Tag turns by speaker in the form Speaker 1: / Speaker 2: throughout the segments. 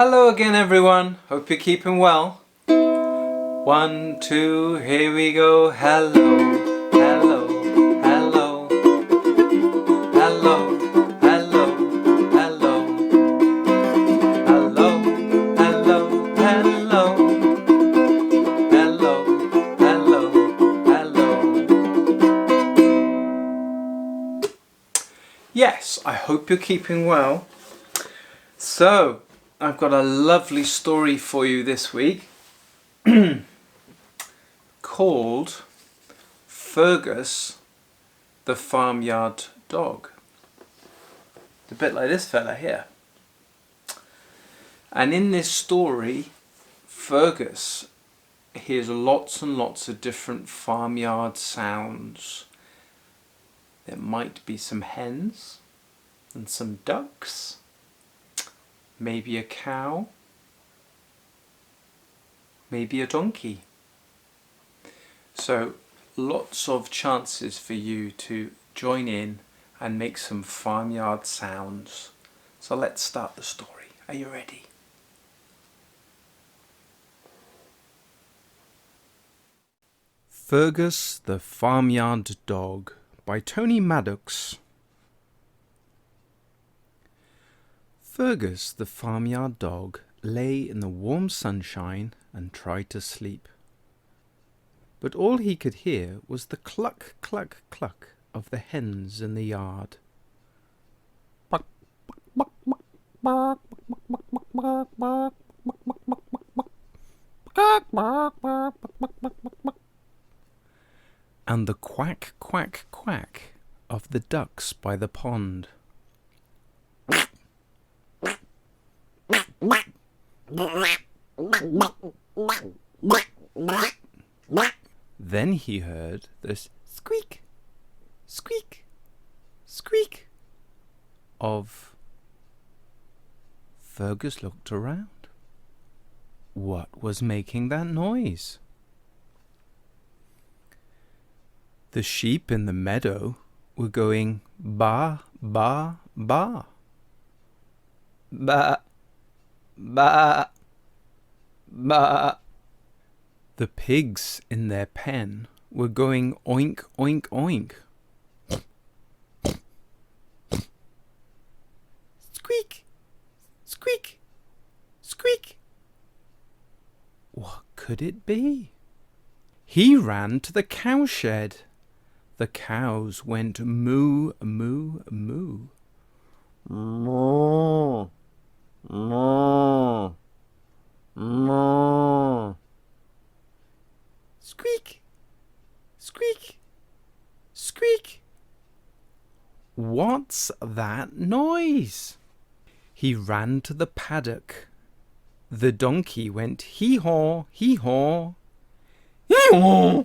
Speaker 1: Hello again everyone, hope you're keeping well. 1, 2, here we go. Hello, hello, hello. Hello, hello, hello. Hello, hello, hello. Hello, hello, hello. Yes, I hope you're keeping well. So, I've got a lovely story for you this week called Fergus the Farmyard Dog. It's a bit like this fella here. And in this story, Fergus hears lots and lots of different farmyard sounds. There might be some hens and some ducks. Maybe a cow, maybe a donkey. So lots of chances for you to join in and make some farmyard sounds. So let's start the story. Are you ready? Fergus the Farmyard Dog by Tony Maddox. Fergus the farmyard dog lay in the warm sunshine and tried to sleep. But all he could hear was the cluck, cluck, cluck of the hens in the yard. And the quack, quack, quack of the ducks by the pond. Then he heard the squeak, squeak, squeak of... Fergus looked around. What was making that noise? The sheep in the meadow were going ba, ba, ba. Ba, ba, ba. The pigs in their pen were going oink, oink, oink. Squeak, squeak, squeak. What could it be? He ran to the cowshed. The cows went moo, moo, moo. Moo, moo, moo. Squeak, squeak, squeak. What's that noise? He ran to the paddock. The donkey went hee-haw, hee-haw. Hee-haw,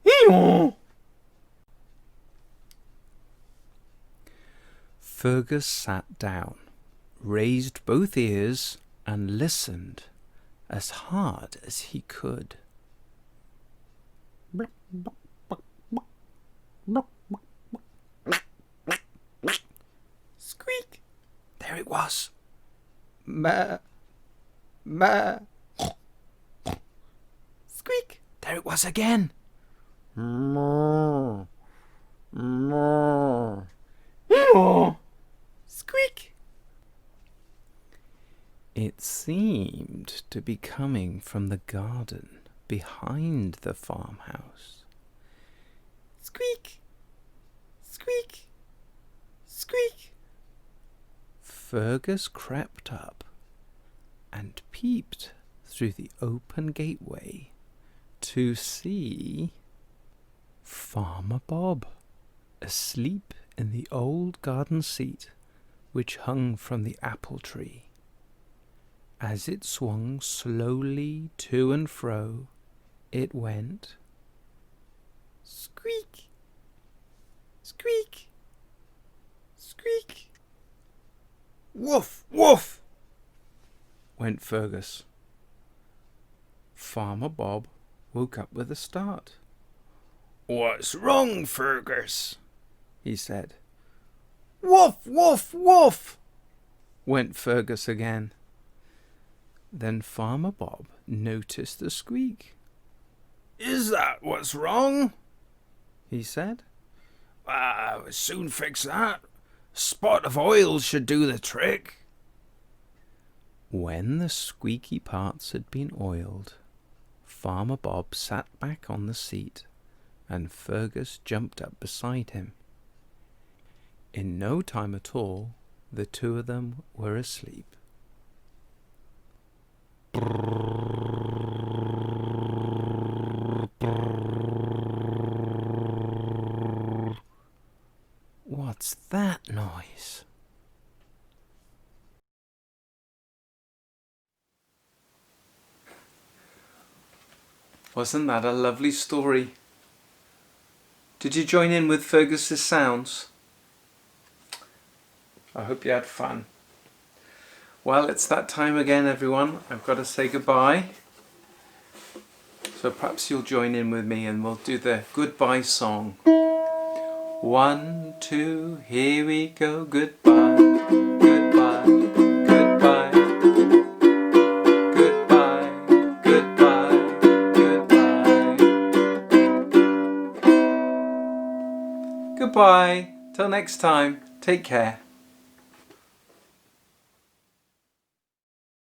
Speaker 1: hee-haw. Fergus sat down, raised both ears, and listened as hard as he could. Squeak! There it was. Ma, ma. Squeak! There it was again. Moo, moo. Squeak! It seemed to be coming from the garden behind the farmhouse. Squeak! Squeak! Squeak! Fergus crept up and peeped through the open gateway to see Farmer Bob asleep in the old garden seat which hung from the apple tree. As it swung slowly to and fro, it went squeak, squeak, squeak. Woof, woof, went Fergus. Farmer Bob woke up with a start. What's wrong, Fergus? He said. Woof, woof, woof, went Fergus again. Then Farmer Bob noticed the squeak. "Is that what's wrong?" he said. "I'll soon fix that. A spot of oil should do the trick." When the squeaky parts had been oiled, Farmer Bob sat back on the seat, and Fergus jumped up beside him. In no time at all, the two of them were asleep. What's that noise? Wasn't that a lovely story? Did you join in with Fergus's sounds? I hope you had fun. Well, it's that time again, everyone. I've got to say goodbye. So perhaps you'll join in with me and we'll do the goodbye song. 1, 2, here we go. Goodbye, goodbye, goodbye, goodbye, goodbye, goodbye. Goodbye. Till next time. Take care.